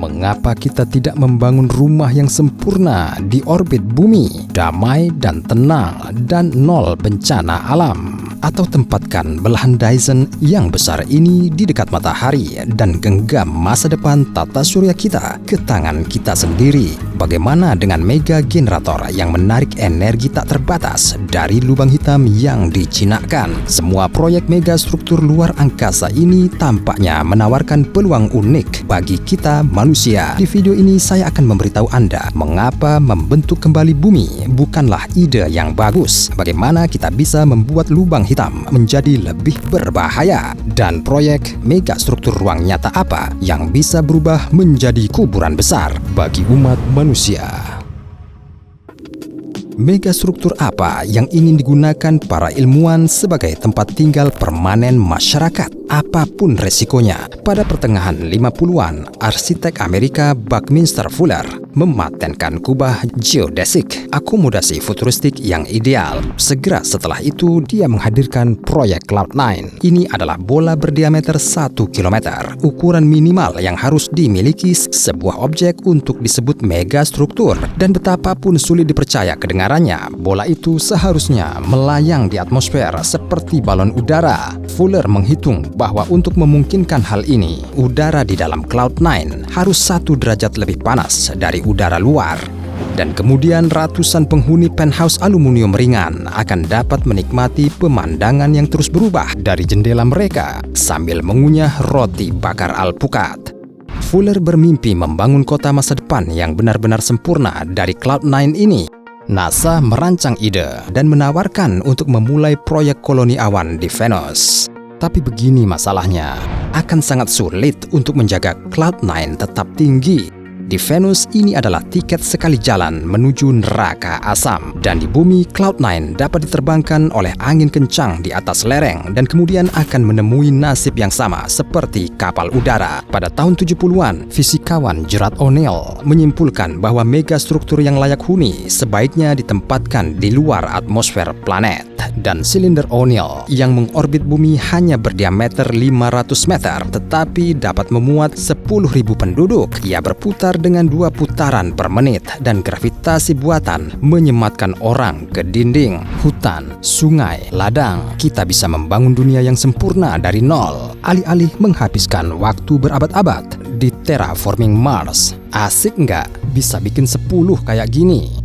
Mengapa kita tidak membangun rumah yang sempurna di orbit bumi, damai dan tenang dan nol bencana alam? Atau tempatkan belahan Dyson yang besar ini di dekat matahari dan genggam masa depan tata surya kita ke tangan kita sendiri. Bagaimana dengan mega generator yang menarik energi tak terbatas dari lubang hitam yang dijinakkan? Semua proyek mega struktur luar angkasa ini tampaknya menawarkan peluang unik bagi kita manusia. Di video ini saya akan memberitahu Anda mengapa membentuk kembali bumi bukanlah ide yang bagus, bagaimana kita bisa membuat lubang hitam menjadi lebih berbahaya, dan proyek mega struktur ruang nyata apa yang bisa berubah menjadi kuburan besar bagi umat manusia. Megastruktur apa yang ingin digunakan para ilmuwan sebagai tempat tinggal permanen masyarakat, apapun resikonya? Pada pertengahan 50-an, arsitek Amerika Buckminster Fuller mematenkan kubah geodesik, akomodasi futuristik yang ideal. Segera setelah itu, dia menghadirkan proyek Cloud9. Ini adalah bola berdiameter 1 km, ukuran minimal yang harus dimiliki sebuah objek untuk disebut megastruktur. Dan betapapun sulit dipercaya kedengarannya, bola itu seharusnya melayang di atmosfer seperti balon udara. Fuller menghitung bahwa untuk memungkinkan hal ini, udara di dalam Cloud9 harus 1 derajat lebih panas dari udara luar. Dan kemudian ratusan penghuni penthouse aluminium ringan akan dapat menikmati pemandangan yang terus berubah dari jendela mereka sambil mengunyah roti bakar alpukat. Fuller bermimpi membangun kota masa depan yang benar-benar sempurna dari Cloud9 ini. NASA merancang ide dan menawarkan untuk memulai proyek koloni awan di Venus. Tapi begini masalahnya, akan sangat sulit untuk menjaga Cloud9 tetap tinggi. Di Venus ini adalah tiket sekali jalan menuju neraka asam, dan di bumi Cloud9 dapat diterbangkan oleh angin kencang di atas lereng dan kemudian akan menemui nasib yang sama seperti kapal udara. Pada tahun 70-an, fisikawan Gerard O'Neill menyimpulkan bahwa megastruktur yang layak huni sebaiknya ditempatkan di luar atmosfer planet. Dan silinder O'Neill yang mengorbit bumi hanya berdiameter 500 meter tetapi dapat memuat 10.000 penduduk. Ia berputar dengan 2 putaran per menit dan gravitasi buatan menyematkan orang ke dinding, hutan, sungai, ladang. Kita bisa membangun dunia yang sempurna dari nol, alih-alih menghabiskan waktu berabad-abad di terraforming Mars. Asik nggak? Bisa bikin 10 kayak gini.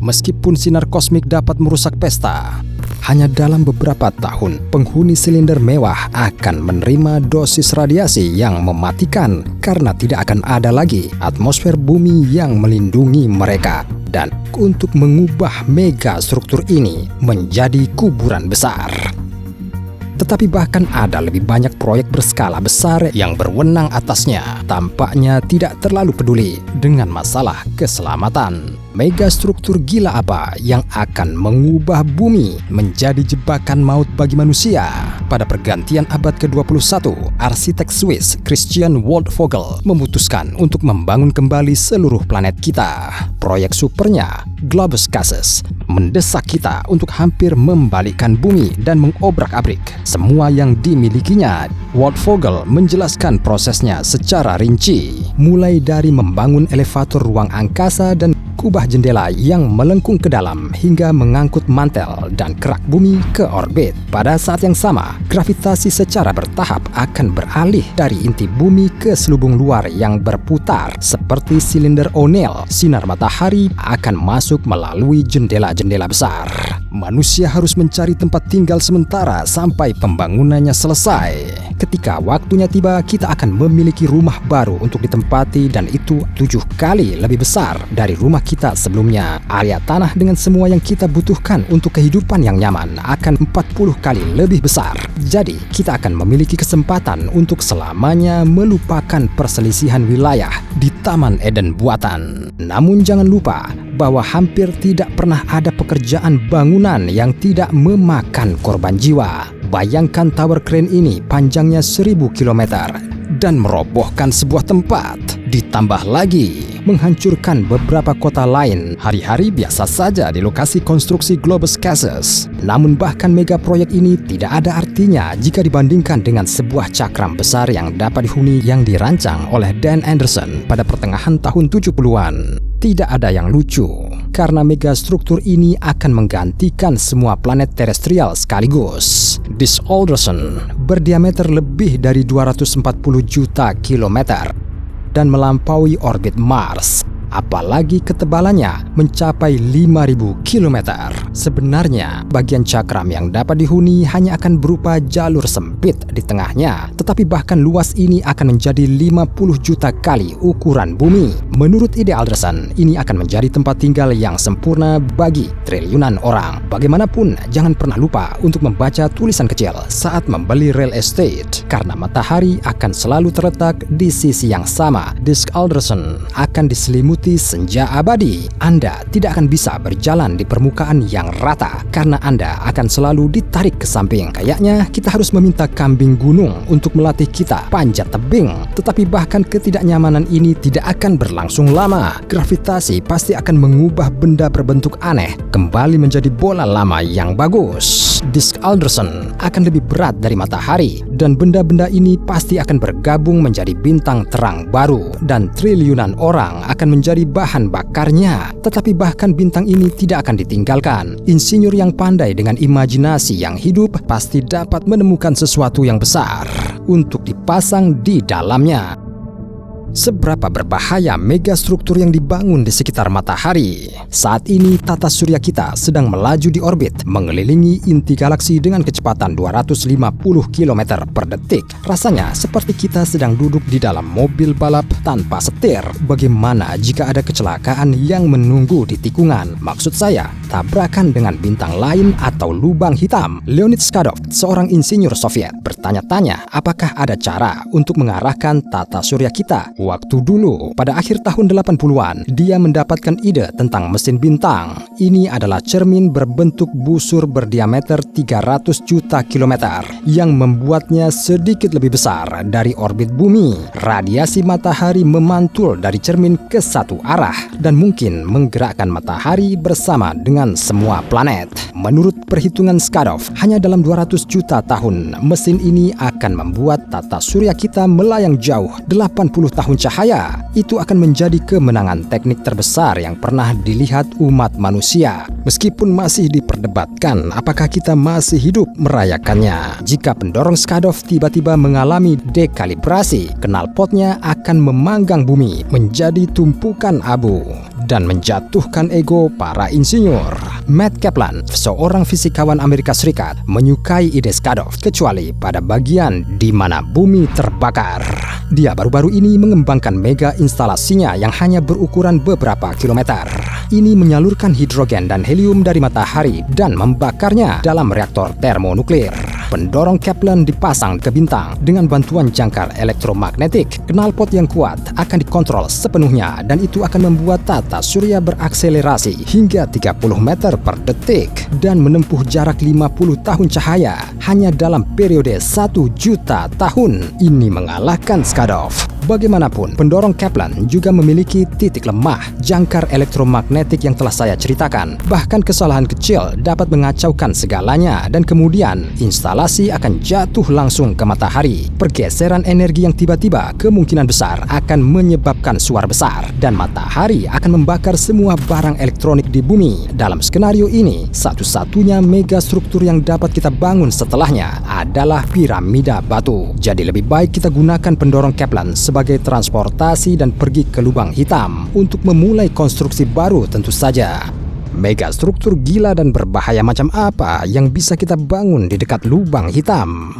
Meskipun sinar kosmik dapat merusak pesta, hanya dalam beberapa tahun penghuni silinder mewah akan menerima dosis radiasi yang mematikan karena tidak akan ada lagi atmosfer bumi yang melindungi mereka. Dan untuk mengubah megastruktur ini menjadi kuburan besar. Tetapi bahkan ada lebih banyak proyek berskala besar yang berwenang atasnya tampaknya tidak terlalu peduli dengan masalah keselamatan. Megastruktur gila apa yang akan mengubah bumi menjadi jebakan maut bagi manusia? Pada pergantian abad ke-21, arsitek Swiss Christian Waldvogel memutuskan untuk membangun kembali seluruh planet kita. Proyek supernya, Globus Gases, mendesak kita untuk hampir membalikkan bumi dan mengobrak-abrik semua yang dimilikinya. Waldvogel menjelaskan prosesnya secara rinci, mulai dari membangun elevator ruang angkasa dan kubah jendela yang melengkung ke dalam hingga mengangkut mantel dan kerak bumi ke orbit. Pada saat yang sama, gravitasi secara bertahap akan beralih dari inti bumi ke selubung luar yang berputar. Seperti silinder O'Neill, sinar matahari akan masuk melalui jendela-jendela besar. Manusia harus mencari tempat tinggal sementara sampai pembangunannya selesai. Ketika waktunya tiba, kita akan memiliki rumah baru untuk ditempati, dan itu 7 kali lebih besar dari rumah kita sebelumnya. Area tanah dengan semua yang kita butuhkan untuk kehidupan yang nyaman akan 40 kali lebih besar. Jadi, kita akan memiliki kesempatan untuk selamanya melupakan perselisihan wilayah di Taman Eden buatan. Namun jangan lupa bahwa hampir tidak pernah ada pekerjaan bangunan yang tidak memakan korban jiwa. Bayangkan tower crane ini panjangnya 1000 km dan merobohkan sebuah tempat. Ditambah lagi menghancurkan beberapa kota lain hari-hari biasa saja di lokasi konstruksi Globus Cases. Namun bahkan mega proyek ini tidak ada artinya jika dibandingkan dengan sebuah cakram besar yang dapat dihuni yang dirancang oleh Dan Anderson pada pertengahan tahun 70-an. Tidak ada yang lucu, karena megastruktur ini akan menggantikan semua planet terestrial sekaligus. Disk Alderson berdiameter lebih dari 240 juta kilometer dan melampaui orbit Mars. Apalagi ketebalannya mencapai 5.000 km. Sebenarnya, bagian cakram yang dapat dihuni hanya akan berupa jalur sempit di tengahnya, tetapi bahkan luas ini akan menjadi 50 juta kali ukuran bumi. Menurut ide Alderson, ini akan menjadi tempat tinggal yang sempurna bagi triliunan orang. Bagaimanapun, jangan pernah lupa untuk membaca tulisan kecil saat membeli real estate, karena matahari akan selalu terletak di sisi yang sama. Disk Alderson akan diselimuti senja abadi. Anda tidak akan bisa berjalan di permukaan yang rata karena Anda akan selalu ditarik ke samping. Kayaknya kita harus meminta kambing gunung untuk melatih kita panjat tebing. Tetapi bahkan ketidaknyamanan ini tidak akan berlangsung lama. Gravitasi pasti akan mengubah benda berbentuk aneh kembali menjadi bola lama yang bagus. Disk Alderson akan lebih berat dari matahari dan benda-benda ini pasti akan bergabung menjadi bintang terang baru dan triliunan orang akan menjadi bahan bakarnya. Tetapi bahkan bintang ini tidak akan ditinggalkan. Insinyur yang pandai dengan imajinasi yang hidup pasti dapat menemukan sesuatu yang besar untuk dipasang di dalamnya. Seberapa berbahaya megastruktur yang dibangun di sekitar matahari? Saat ini tata surya kita sedang melaju di orbit mengelilingi inti galaksi dengan kecepatan 250 km per detik. Rasanya seperti kita sedang duduk di dalam mobil balap tanpa setir. Bagaimana jika ada kecelakaan yang menunggu di tikungan? Maksud saya, tabrakan dengan bintang lain atau lubang hitam. Leonid Skadov, seorang insinyur Soviet, bertanya-tanya apakah ada cara untuk mengarahkan tata surya kita. Waktu dulu, pada akhir tahun 80-an, dia mendapatkan ide tentang mesin bintang. Ini adalah cermin berbentuk busur berdiameter 300 juta kilometer yang membuatnya sedikit lebih besar dari orbit bumi. Radiasi matahari memantul dari cermin ke satu arah dan mungkin menggerakkan matahari bersama dengan semua planet. Menurut perhitungan Skadov, hanya dalam 200 juta tahun, mesin ini akan membuat tata surya kita melayang jauh 80 tahun cahaya. Itu akan menjadi kemenangan teknik terbesar yang pernah dilihat umat manusia. Meskipun masih diperdebatkan apakah kita masih hidup merayakannya. Jika pendorong Skadov tiba-tiba mengalami dekalibrasi, knalpotnya akan memanggang bumi menjadi tumpukan abu dan menjatuhkan ego para insinyur. Matt Kaplan, seorang fisikawan Amerika Serikat, menyukai ide Skadov kecuali pada bagian di mana bumi terbakar. Dia baru-baru ini mengembangkan mega instalasinya yang hanya berukuran beberapa kilometer. Ini menyalurkan hidrogen dan helium dari matahari dan membakarnya dalam reaktor termonuklir. Pendorong Kaplan dipasang ke bintang dengan bantuan jangkar elektromagnetik. Knalpot yang kuat akan dikontrol sepenuhnya dan itu akan membuat tata surya berakselerasi hingga 30 meter per detik dan menempuh jarak 50 tahun cahaya hanya dalam periode 1 juta tahun. Ini mengalahkan Skadov. Bagaimanapun, pendorong Kaplan juga memiliki titik lemah, jangkar elektromagnetik yang telah saya ceritakan. Bahkan kesalahan kecil dapat mengacaukan segalanya dan kemudian instalasi akan jatuh langsung ke matahari. Pergeseran energi yang tiba-tiba kemungkinan besar akan menyebabkan suara besar dan matahari akan membakar semua barang elektronik di bumi. Dalam skenario ini, satu-satunya megastruktur yang dapat kita bangun setelahnya adalah piramida batu. Jadi lebih baik kita gunakan pendorong Kaplan sebagai transportasi dan pergi ke lubang hitam untuk memulai konstruksi baru tentu saja. Megastruktur gila dan berbahaya macam apa yang bisa kita bangun di dekat lubang hitam?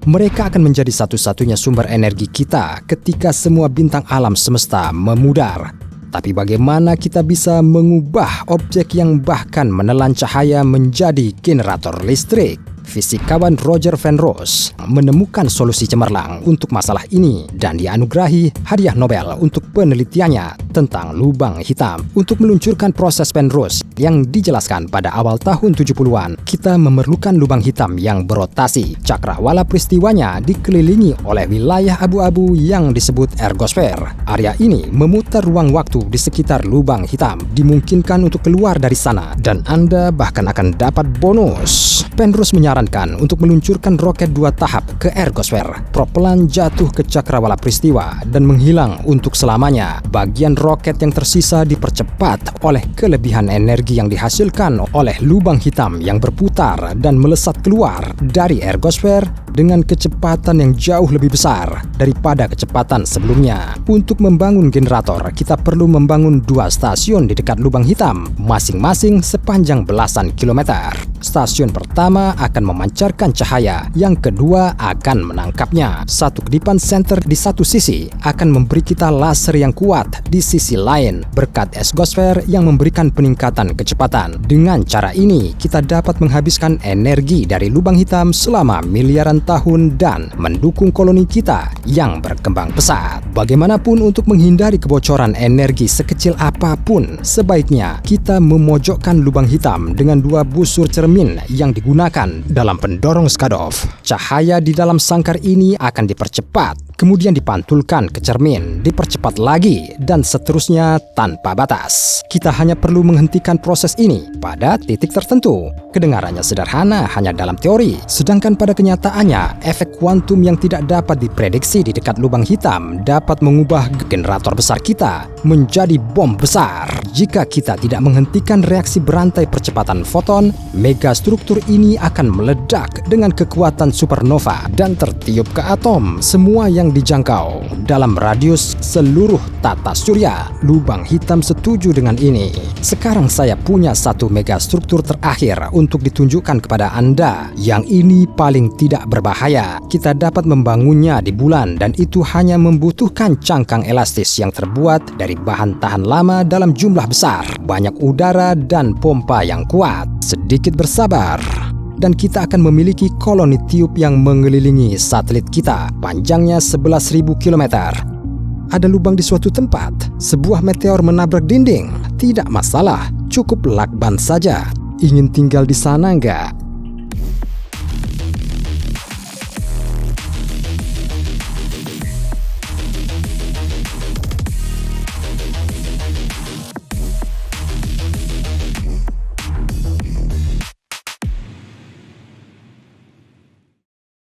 Mereka akan menjadi satu-satunya sumber energi kita ketika semua bintang alam semesta memudar. Tapi bagaimana kita bisa mengubah objek yang bahkan menelan cahaya menjadi generator listrik? fisikawan Roger Penrose menemukan solusi cemerlang untuk masalah ini dan dianugerahi hadiah Nobel untuk penelitiannya tentang lubang hitam. Untuk meluncurkan proses Penrose yang dijelaskan pada awal tahun 70-an, kita memerlukan lubang hitam yang berotasi. Cakrawala peristiwanya dikelilingi oleh wilayah abu-abu yang disebut ergosfer. Area ini memutar ruang waktu di sekitar lubang hitam. Dimungkinkan untuk keluar dari sana dan Anda bahkan akan dapat bonus. Penrose menyarankan untuk meluncurkan roket 2 tahap ke ergosfer. Propelan jatuh ke cakrawala peristiwa dan menghilang untuk selamanya. Bagian roket yang tersisa dipercepat oleh kelebihan energi yang dihasilkan oleh lubang hitam yang berputar dan melesat keluar dari ergosfer dengan kecepatan yang jauh lebih besar daripada kecepatan sebelumnya. Untuk membangun generator, kita perlu membangun 2 stasiun di dekat lubang hitam, masing-masing sepanjang belasan kilometer. Stasiun pertama akan memancarkan cahaya, yang kedua akan menangkapnya. Satu kedipan senter di satu sisi akan memberi kita laser yang kuat di sisi lain berkat ergosfer yang memberikan peningkatan kecepatan. Dengan cara ini, kita dapat menghabiskan energi dari lubang hitam selama miliaran tahun dan mendukung koloni kita yang berkembang pesat. Bagaimanapun, untuk menghindari kebocoran energi sekecil apapun, sebaiknya kita memojokkan lubang hitam dengan 2 busur cermin yang digunakan dalam pendorong Skadov. Cahaya di dalam sangkar ini akan dipercepat, kemudian dipantulkan ke cermin, dipercepat lagi, dan seterusnya tanpa batas. Kita hanya perlu menghentikan proses ini pada titik tertentu. Kedengarannya sederhana hanya dalam teori, sedangkan pada kenyataannya, efek kuantum yang tidak dapat diprediksi di dekat lubang hitam dapat mengubah generator besar kita menjadi bom besar. Jika kita tidak menghentikan reaksi berantai percepatan foton, megastruktur ini akan meledak dengan kekuatan supernova dan tertiup ke atom. Semua yang dijangkau dalam radius seluruh tata surya. Lubang hitam setuju dengan ini. Sekarang saya punya satu megastruktur terakhir untuk ditunjukkan kepada Anda. Yang ini paling tidak berbahaya. Kita dapat membangunnya di bulan dan itu hanya membutuhkan cangkang elastis yang terbuat dari bahan tahan lama dalam jumlah besar, banyak udara dan pompa yang kuat. Sedikit bersabar dan kita akan memiliki koloni tiup yang mengelilingi satelit kita. Panjangnya 11.000 km. Ada lubang di suatu tempat. Sebuah meteor menabrak dinding. Tidak masalah, cukup lakban saja. Ingin tinggal di sana enggak?